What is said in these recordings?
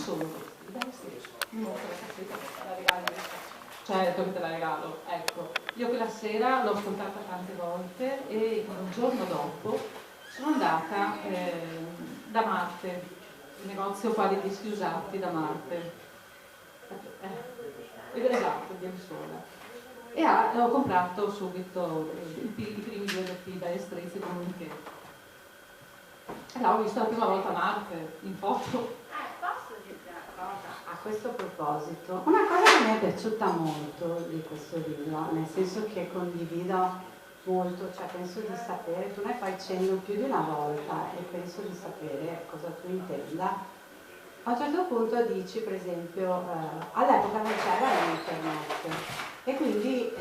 sono questi? Dai, sì. Non te la cassetta, la regalo. Certo che te la regalo, ecco. Io quella sera l'ho ascoltata tante volte e un giorno dopo sono andata da Marte, il negozio qua di dischi usati da Marte. Esatto, di Sola. E ho comprato subito i primi 2 LP da Estrezzi comunque. E l'ho vista la prima volta a Marte, in foto. Posso dire una cosa a questo proposito? Una cosa che mi è piaciuta molto di questo libro, nel senso che condivido molto, cioè penso di sapere, tu ne fai cenno più di una volta e penso di sapere cosa tu intenda. A un certo punto dici, per esempio, all'epoca non c'era internet e quindi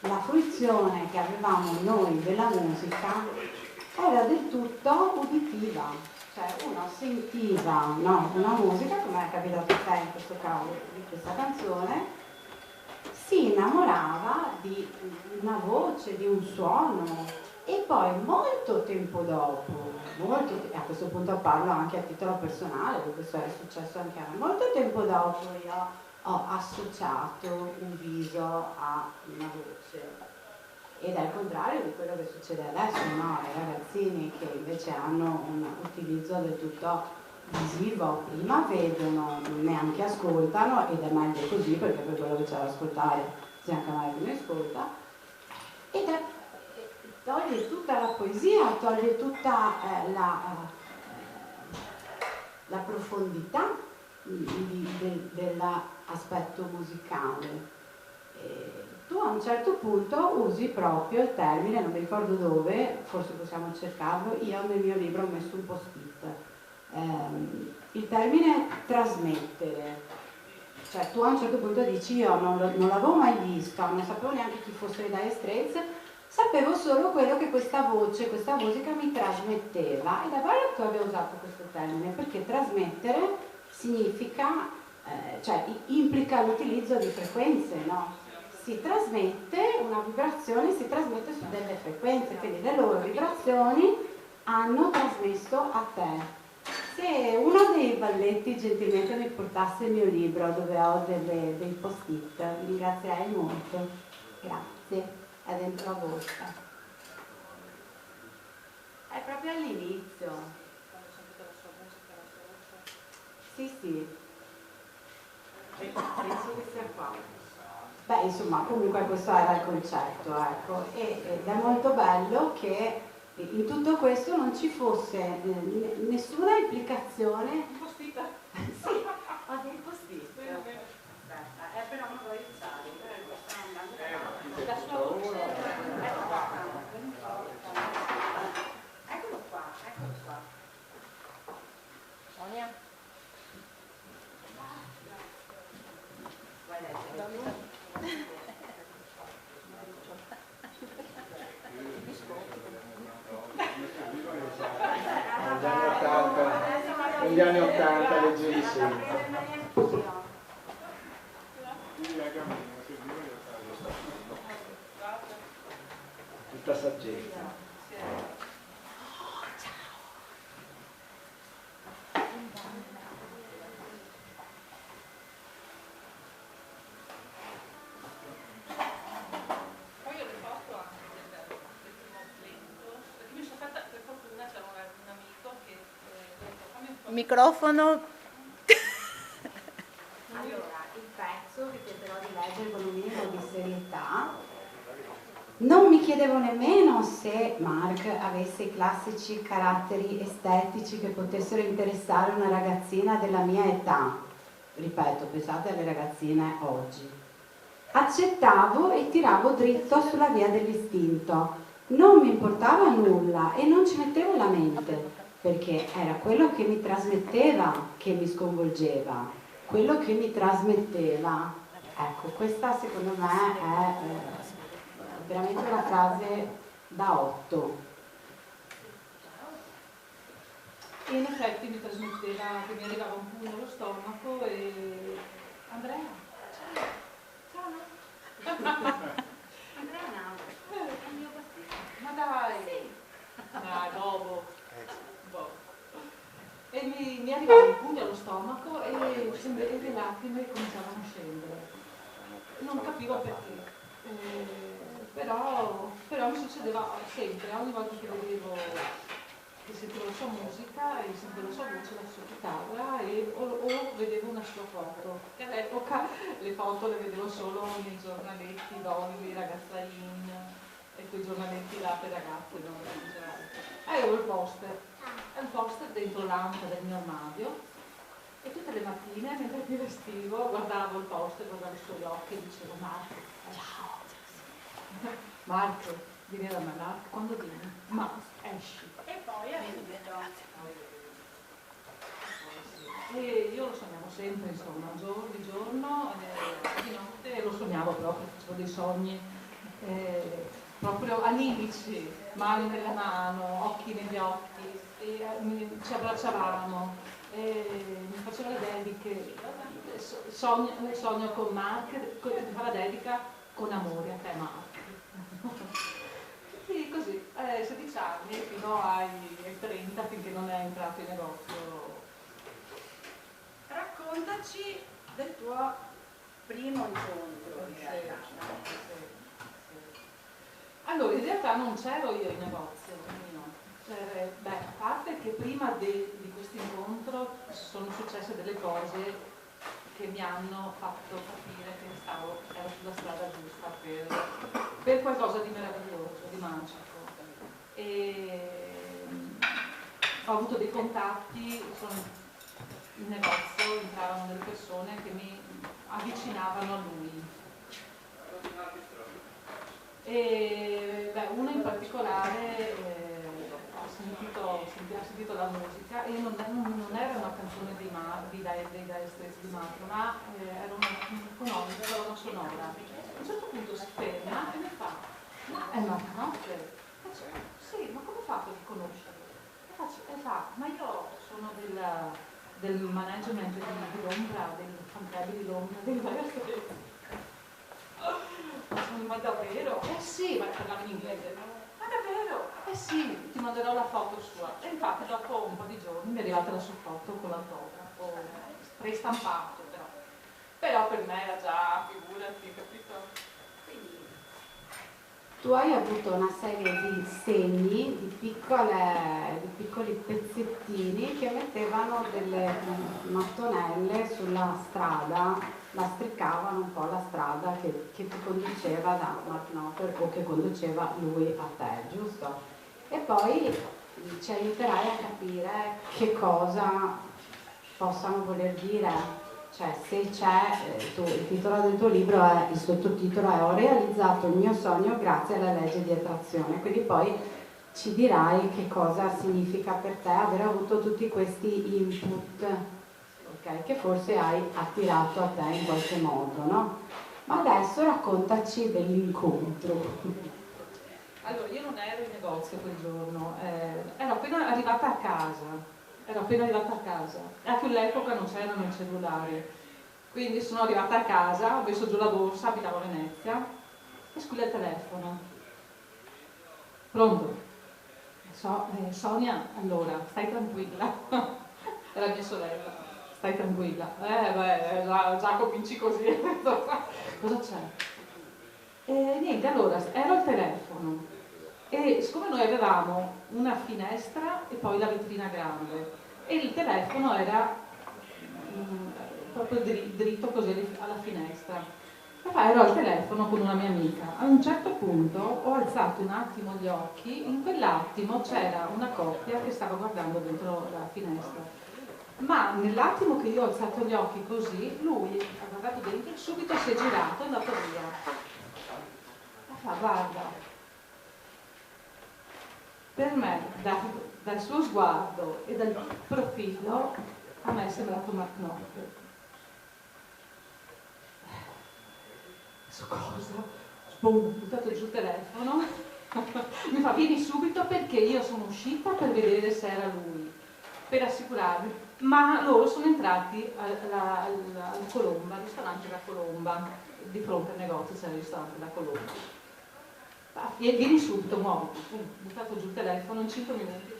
la fruizione che avevamo noi della musica era del tutto uditiva, cioè uno sentiva, no, una musica, come è capitato a te in questo caso di questa canzone, si innamorava di una voce, di un suono e poi molto tempo dopo, a questo punto parlo anche a titolo personale, perché questo è successo anche a me, molto tempo dopo io ho associato un viso a una voce. Ed è il contrario di quello che succede adesso, no? I ragazzini che invece hanno un utilizzo del tutto visivo, prima vedono, neanche ascoltano, ed è meglio così perché per quello che c'è da ascoltare c'è anche meglio che ne ascolta, ed è, toglie tutta la poesia, toglie tutta la profondità dell'aspetto musicale. Tu a un certo punto usi proprio il termine, non mi ricordo dove, forse possiamo cercarlo, io nel mio libro ho messo un post-it, il termine trasmettere, cioè tu a un certo punto dici io non l'avevo mai vista, non sapevo neanche chi fosse Dire Straits, sapevo solo quello che questa voce, questa musica mi trasmetteva, ed è bello che tu abbia usato questo termine, perché trasmettere significa, cioè implica l'utilizzo di frequenze, no? Si trasmette una vibrazione, si trasmette su delle frequenze, quindi le loro vibrazioni hanno trasmesso a te. Se uno dei balletti gentilmente mi portasse il mio libro dove ho dei post-it, vi ringrazierei molto. Grazie, è dentro la borsa. È proprio all'inizio. Sì, sì. Penso che sia qua. Beh, insomma, comunque questo era il concetto, ecco, ed è molto bello che in tutto questo non ci fosse nessuna implicazione. Post-it? Sì, ho dei post-it. Aspetta, però non lo usare, sto andando La sua voce. Eccolo qua, eccolo qua. Sonia? Vuoi leggere? Negli anni 80 leggevi sempre. Tutta saggezza. Microfono. Allora, il pezzo che tenterò di leggere con un minimo di serietà. Non mi chiedevo nemmeno se Mark avesse i classici caratteri estetici che potessero interessare una ragazzina della mia età. Ripeto, pensate alle ragazzine oggi. Accettavo e tiravo dritto sulla via dell'istinto. Non mi importava nulla e non ci mettevo la mente, perché era quello che mi trasmetteva che mi sconvolgeva, quello che mi trasmetteva. Ecco, questa secondo me è veramente una frase da 8. E in effetti mi trasmetteva che mi arrivava un pugno allo stomaco e... Andrea? Ciao! Andrea no, è il mio pasticcio. Ma dai! Sì. Dai, bobo! E mi arrivava un pugno allo stomaco e le lacrime cominciavano a scendere. Non capivo perché, però mi succedeva sempre, ogni volta che vedevo, che sentivo la sua musica e sentivo la sua voce, la sua chitarra o vedevo una sua foto, che all'epoca le foto le vedevo solo nei giornaletti d'Olly, Ragazza In e quei giornaletti là per ragazze, no? Avevo il poster dentro l'anta del mio armadio e tutte le mattine mentre mi vestivo guardavo il poster, guardavo i suoi occhi e dicevo Marco, ciao, Marco, vieni da me, Marco, quando vieni? Ma esci. E poi ha vinto. E io lo sognavo sempre, insomma, di giorno, di notte, e lo sognavo proprio, facevo dei sogni proprio animici, mani nelle mani, occhi negli occhi, e ci abbracciavamo, mi faceva le dediche, sogno con Mark, mi fa la dedica con amore a te Mark. Sì, così, 16 anni fino ai 30 finché non è entrato in negozio. Raccontaci del tuo primo incontro in realtà. Allora, in realtà non c'ero io in negozio, a parte che prima di questo incontro sono successe delle cose che mi hanno fatto capire che ero sulla strada giusta per qualcosa di meraviglioso, di magico. E ho avuto dei contatti, sono in negozio, entravano delle persone che mi avvicinavano a lui. E una in particolare ha sentito la musica e non era una canzone dei Dire Straits di Marco, ma era una sonora. A un certo punto si ferma e mi fa: ma è Marco Knopfler? Sì, ma come ho fatto a conoscerlo? E fa: ma io sono del management di Londra, del fan club di Londra, dei Dire Straits. Ma davvero? Eh sì, ma parlava in inglese. Ma davvero? Eh sì, ti manderò la foto sua. E infatti dopo un po' di giorni mi è arrivata la sua foto con l'autografo, prestampato però. Però per me era già, figurati, capito? Quindi... Tu hai avuto una serie di segni, di piccoli pezzettini che mettevano delle mattonelle sulla strada, lastricavano un po' la strada che ti conduceva da Mark Knopfler o che conduceva lui a te, giusto? E poi ci aiuterai a capire che cosa possano voler dire. Cioè, se c'è, il titolo del tuo libro è, il sottotitolo è Ho realizzato il mio sogno grazie alla legge di attrazione, quindi poi ci dirai che cosa significa per te aver avuto tutti questi input, okay, che forse hai attirato a te in qualche modo, no? Ma adesso raccontaci dell'incontro. Allora, io non ero in negozio quel giorno, ero appena arrivata a casa. Anche all'epoca non c'erano i cellulari, quindi sono arrivata a casa, ho messo giù la borsa, abitavo a Venezia e squilla il telefono. Pronto? Sonia, allora, stai tranquilla. Era mia sorella, stai tranquilla. Già cominci così. Cosa c'è? E niente, allora, ero al telefono e siccome noi avevamo una finestra e poi la vetrina grande e il telefono era proprio dritto così alla finestra, ero al telefono con una mia amica. A un certo punto ho alzato un attimo gli occhi, in quell'attimo c'era una coppia che stava guardando dentro la finestra, ma nell'attimo che io ho alzato gli occhi così, lui ha guardato dentro e subito si è girato e è andato via. Guarda, per me, dal suo sguardo e dal profilo, a me è sembrato Mark Knopfler. Su cosa? Boom, ho buttato giù il telefono. Mi fa: vieni subito perché io sono uscita per vedere se era lui, per assicurarmi. Ma loro sono entrati alla Colomba, al ristorante La Colomba, di fronte al negozio c'era il ristorante La Colomba. Vieni subito, muoviti. Ho buttato giù il telefono in 5 minuti.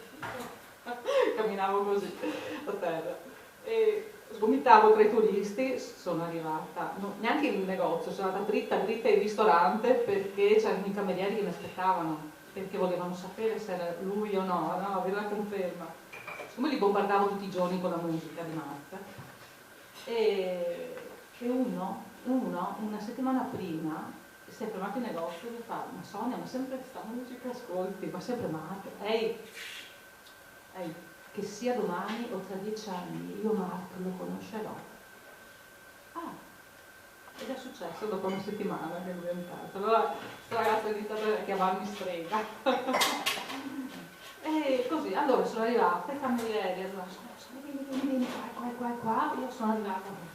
Camminavo così a terra. E sgomitavo tra i turisti, sono arrivata, neanche in negozio, sono andata dritta in ristorante perché c'erano i camerieri che mi aspettavano, perché volevano sapere se era lui o no, avere la conferma. Siccome li bombardavo tutti i giorni con la musica di Mark, e uno, una settimana prima, si è fermato in negozio e mi fa: ma Sonia, ma sempre questa musica ascolti, ma sempre Mark? Ehi, che sia domani o tra 10 anni, io Mark lo conoscerò. Ah, ed è successo dopo una settimana che lui è entrato. Allora questa ragazza è iniziata a chiamarmi strega. E così, allora sono arrivata, i camerieri, allora vieni, qua, io sono arrivata.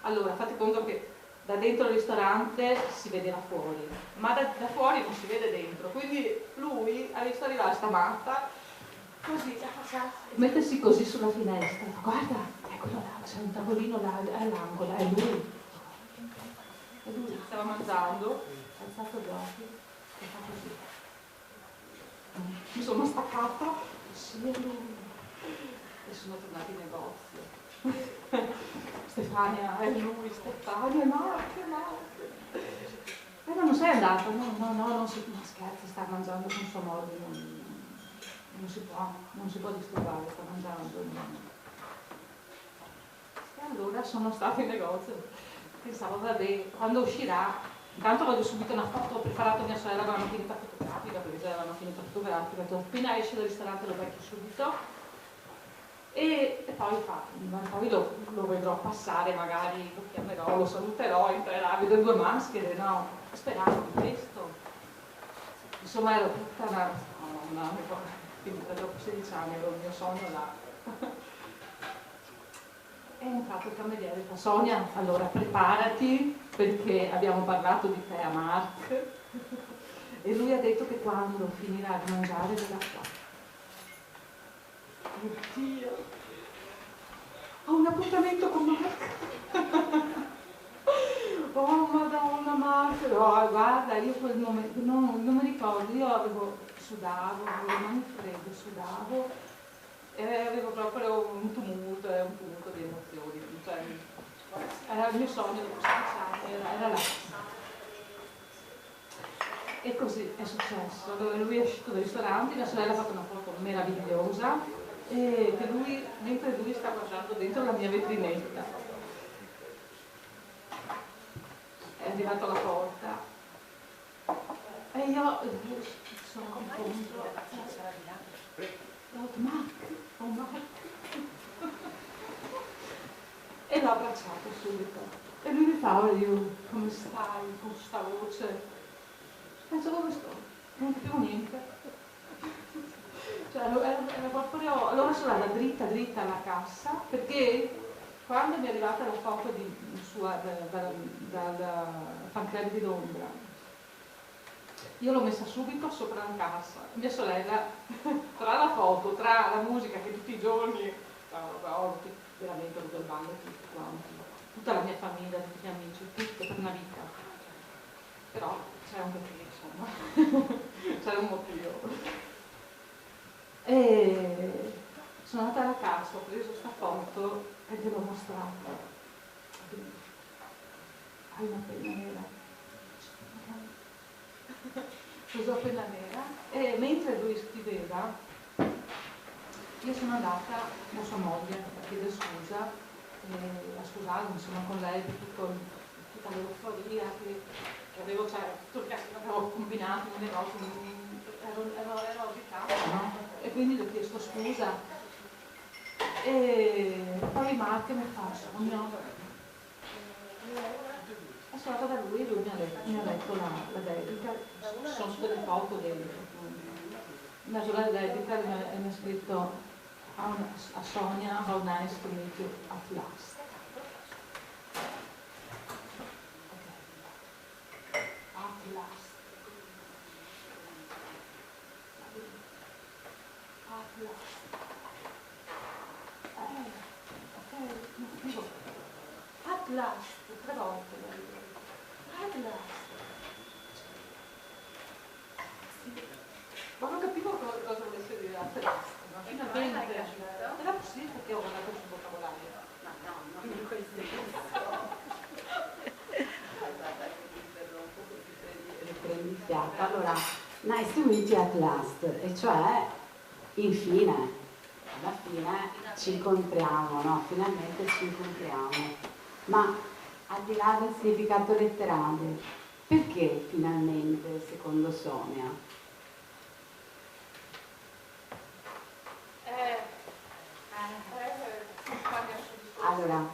Allora, fate conto che da dentro il ristorante si vedeva fuori, ma da fuori non si vede dentro, quindi lui ha visto arrivare sta matta, così, mettersi così sulla finestra, guarda, eccolo là, c'è un tavolino là all'angolo, è lui. E lui stava mangiando, ha alzato gli occhi e fa così. Mi sono staccata, sì, è lui. E sono tornati in negozio. Stefania, è lui, Stefania, Mark. Ma non sei andata? No, non scherzi, sta mangiando con suo modo, non si può disturbare, sta mangiando. E allora sono stata in negozio, pensavo, vabbè, quando uscirà, intanto voglio subito una foto, ho preparato mia sorella con la macchinetta fotografica, perché già la macchinetta fotografica, appena esce dal ristorante lo becco subito. E poi lo vedrò passare, magari lo chiamerò, lo saluterò, entrerà, vedo due maschere, no? Speravo di questo. Insomma, ero tutta una finita dopo 16 anni, ero il mio sogno là. È entrato il cameriere e fa: Sonia, allora preparati perché abbiamo parlato di te a Mark e lui ha detto che quando finirà di mangiare verrà qua. Oddio, ho un appuntamento con Mark. Oh madonna Mark, oh, guarda, io quel momento non mi ricordo, io sudavo, avevo le mani fredde, sudavo e avevo proprio un tumulto di emozioni, cioè, era il mio sogno dopo 16 anni, era là. E così è successo. Allora lui è uscito dal ristorante, mia sorella ha fatto una foto meravigliosa e che mentre lui sta guardando dentro la mia vetrinetta, è arrivato alla porta e io sono contro. Oh Mark. E l'ho abbracciato subito. E lui mi fa: io, come stai? Con questa voce. Penso: dove sto? Non capivo niente. Cioè, era proprio. Allora sono andata dritta alla cassa, perché quando mi è arrivata la foto sua dal fan club di Londra, io l'ho messa subito sopra la cassa. Mia sorella, tra la foto, tra la musica che tutti i giorni ho veramente tutto il ballo, tutti quanti, tutta la mia famiglia, tutti gli amici, tutto per una vita. Però c'era un perché, insomma, c'era un motivo. E sono andata alla cassa, ho preso questa foto e te l'ho mostrata. Hai una penna nera. Ho preso la penna nera e mentre lui scriveva io sono andata da sua moglie a chiedere scusa, a scusarmi insomma con lei per tutta l'euforia che avevo, cioè tutto il casino che avevo combinato in un negozio, ero agitata, no? E quindi gli ho chiesto scusa e poi Mark mi fa: Sonia, sono andata da lui e lui mi ha letto la dedica, sono tutte le foto una giornata dedica e mi ha scritto: a Sonia, how nice to meet you at last. Okay. At last. At last. Ok, at last, 3 volte. At last. Ma non capivo cosa volesse dire at last. Finalmente. Era possibile, perché ho guardato sul vocabolario. No, Riprendi fiato. Allora, nice to meet you at last, e cioè, infine, alla fine ci incontriamo, no? Finalmente ci incontriamo. Ma al di là del significato letterale, perché finalmente, secondo Sonia? Allora,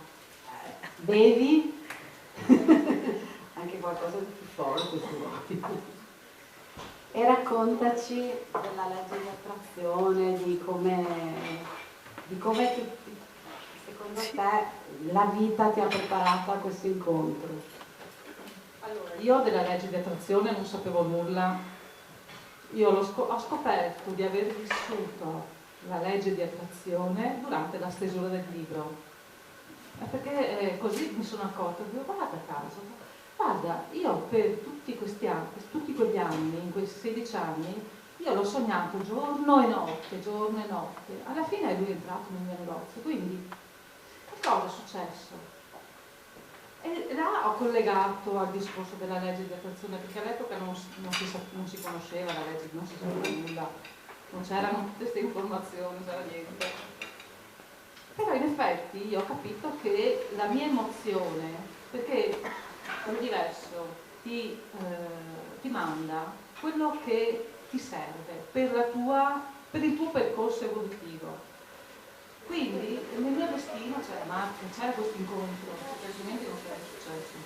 bevi anche qualcosa di più forte se vuoi. E raccontaci della legge di attrazione, di come secondo te la vita ti ha preparato a questo incontro. Allora, io della legge di attrazione non sapevo nulla. Io ho scoperto di aver vissuto la legge di attrazione durante la stesura del libro. Perché così mi sono accorta, dico, guarda caso, guarda, io per tutti questi anni, tutti quegli anni, in quei 16 anni, io l'ho sognato giorno e notte, giorno e notte. Alla fine lui è entrato nel mio negozio, quindi che cosa è successo? E là ho collegato al discorso della legge di attrazione, perché all'epoca non si conosceva la legge, non si sapeva nulla, non c'erano tutte queste informazioni, non c'era niente. Però in effetti io ho capito che la mia emozione, perché l'universo ti manda quello che ti serve per il tuo percorso evolutivo. Quindi nel mio destino c'era questo incontro, altrimenti non sarebbe successo.